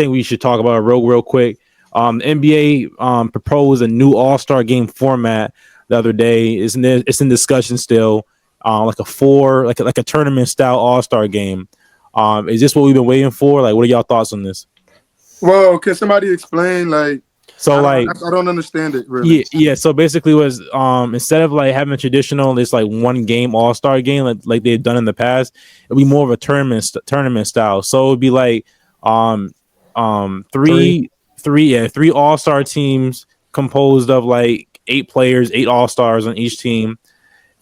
think we should talk about it real quick. The NBA proposed a new All-Star game format the other day. It's in discussion still. Like a tournament style All-Star game. Is this what we've been waiting for? Like, what are y'all thoughts on this? Well, can somebody explain? Like, I don't understand it really. Yeah. So basically, was instead of like having a traditional, it's like one game All-Star game like they've done in the past. It'd be more of a tournament style. So it'd be like three All-Star teams composed of like 8 players, 8 All-Stars on each team.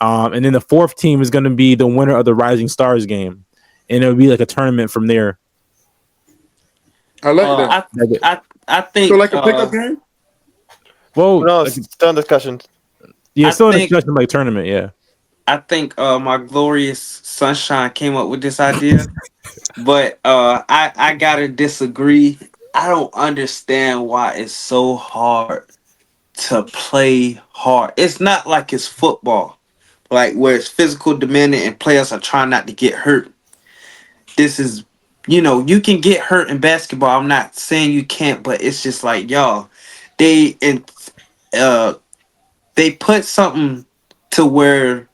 And then the 4th team is going to be the winner of the Rising Stars game, and it would be like a tournament from there. I like that. I think so. Like a pickup game. Well, no, it's still in discussion. Yeah, still in discussion, like tournament. Yeah, I think my glorious sunshine came up with this idea, but I gotta disagree. I don't understand why it's so hard to play hard. It's not like it's football, like where it's physical demanding and players are trying not to get hurt. This is, you can get hurt in basketball. I'm not saying you can't, but it's just like, y'all, they put something to where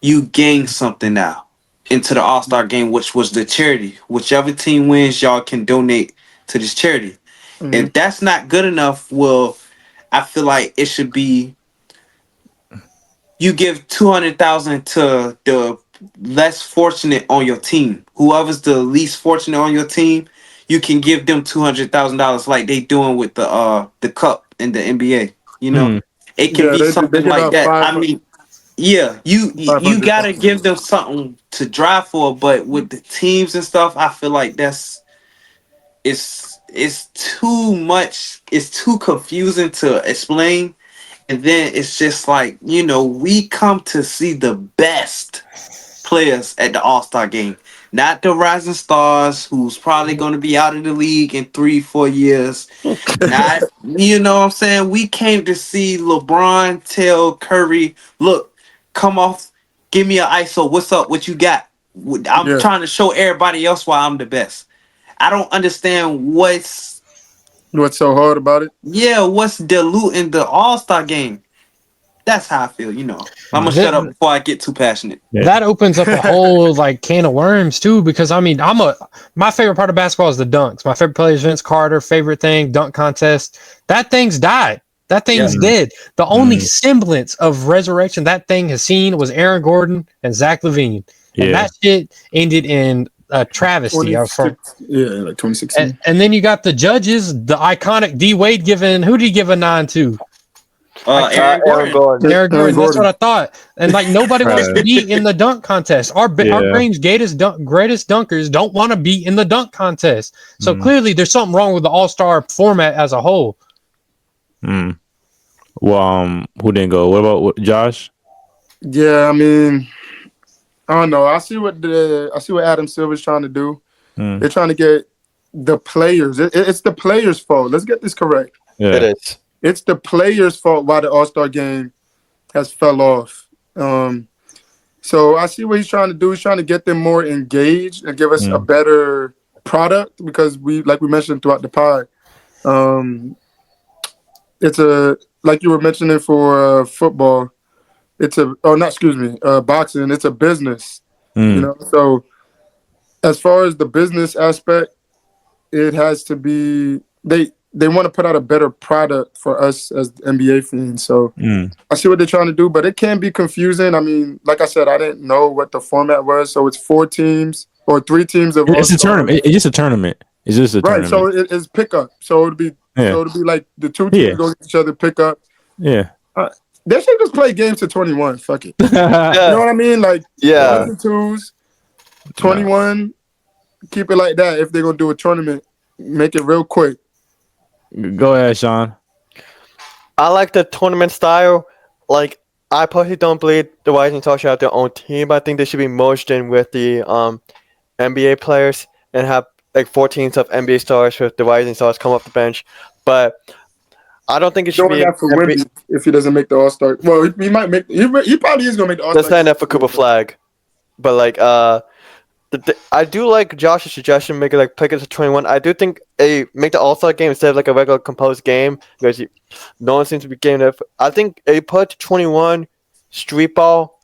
you gain something now into the All-Star game, which was the charity. Whichever team wins, y'all can donate to this charity. Mm-hmm. If that's not good enough, well, I feel like it should be you give $200,000 to the less fortunate on your team. Whoever's the least fortunate on your team, you can give them $200,000 like they doing with the cup in the NBA. It can be something like that. I mean, yeah, you gotta give them something to drive for, but with the teams and stuff, I feel like it's too much. It's too confusing to explain. And then it's just like, we come to see the best players at the All-Star game. Not the rising stars who's probably going to be out of the league in 3-4 years. Not, you know what I'm saying? We came to see LeBron tell Curry, look, come off, give me an ISO. What's up? What you got? I'm trying to show everybody else why I'm the best. I don't understand what's so hard about it. Yeah, what's diluting the All-Star game? That's how I feel, I'm gonna shut up before I get too passionate. That opens up a whole can of worms too, because I mean, my favorite part of basketball is the dunks. My favorite player is Vince Carter. Favorite thing, dunk contest. That thing's died. That thing's dead. The only semblance of resurrection that thing has seen was Aaron Gordon and Zach LaVine, and that shit ended in a travesty. Like 2016. And then you got the judges, the iconic D Wade who did he give a 9 to? Aaron Gordon. That's what I thought. And nobody wants to be in the dunk contest. Our Grange greatest dunkers don't want to be in the dunk contest. So clearly there's something wrong with the All-Star format as a whole. Well, who didn't go? What about Josh? Yeah, I mean, I don't know. I see what Adam Silver's trying to do. They're trying to get the players. It's the players' fault. Let's get this correct. Yeah. It is. It's the players' fault why the All-Star game has fell off. So I see what he's trying to do. He's trying to get them more engaged and give us a better product because like we mentioned throughout the pod, it's like you were mentioning for football. Boxing. It's a business, So as far as the business aspect, it has to be they want to put out a better product for us as NBA fans. So I see what they're trying to do, but it can be confusing. I mean, like I said, I didn't know what the format was. So it's 4 teams or 3 teams of. It's a tournament. It's just a tournament. It's just a tournament. So it's pickup. So it'll be like the 2 teams go against each other, pick up. Yeah. They should just play games to 21. Fuck it. You know what I mean? Like 1s and 2s, 21. Keep it like that. If they're gonna do a tournament, make it real quick. Go ahead, Sean. I like the tournament style. Like, I personally don't believe the Rising Stars should have their own team. I think they should be merged in with the NBA players and have 4 teams of NBA stars with the Rising Stars come off the bench. But I don't think it should be for Wemby if he doesn't make the All-Star. Well, he might make. He probably is gonna make the All-Star. Let's sign up for Cooper Flag, but I do like Josh's suggestion, make it like pick it to 21. I do think make the All Star game instead of like a regular composed game because no one seems to be getting it. I think a put to 21 street ball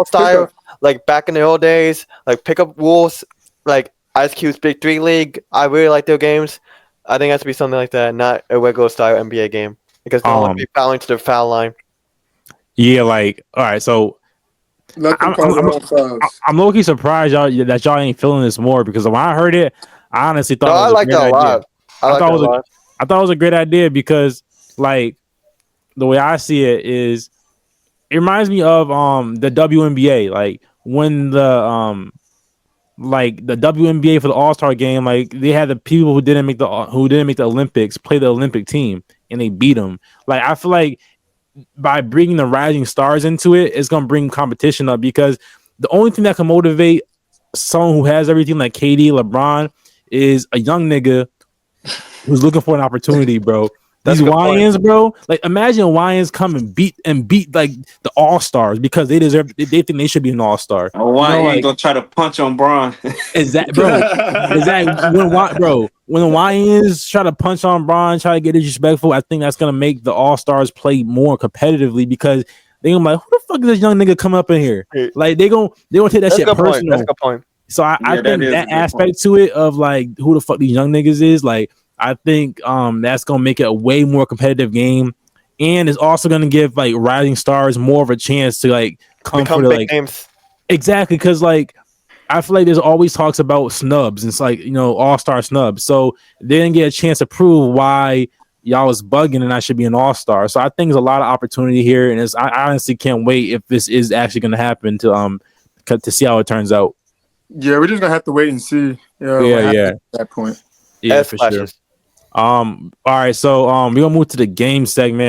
style, like back in the old days, like pick up rules, like Ice Cube's Big 3 League. I really like their games. I think it has to be something like that, not a regular style NBA game because no one want to be fouling to the foul line. Yeah, like all right, so I'm low-key surprised that y'all ain't feeling this more because when I heard it, I honestly thought I like that a lot. I thought it was a great idea because like the way I see it is it reminds me of the WNBA, like when the WNBA for the All-Star game, like they had the people who didn't make the Olympics play the Olympic team and they beat them. Like I feel like by bringing the rising stars into it, it's gonna bring competition up because the only thing that can motivate someone who has everything like KD, LeBron is a young nigga who's looking for an opportunity, bro. These YNs, bro. Like imagine YNs come and beat like the All Stars because they think they should be an All Star. A YN ain't gonna try to punch on Bron. Exactly, bro. When the YNs try to punch on Bron, try to get disrespectful, I think that's gonna make the All Stars play more competitively because they gonna be like, who the fuck is this young nigga come up in here? Like they gonna take that shit personal. That's a good point. So I think that aspect to it of like who the fuck these young niggas is like. I think that's gonna make it a way more competitive game, and it's also gonna give like rising stars more of a chance to like come for the like games. Exactly, because like I feel like there's always talks about snubs. And it's like all-star snubs, so they didn't get a chance to prove why y'all was bugging and I should be an all-star. So I think there's a lot of opportunity here, and I honestly can't wait if this is actually gonna happen to see how it turns out. Yeah, we're just gonna have to wait and see. At that point. Yeah, for sure. All right, so we're gonna move to the game segment.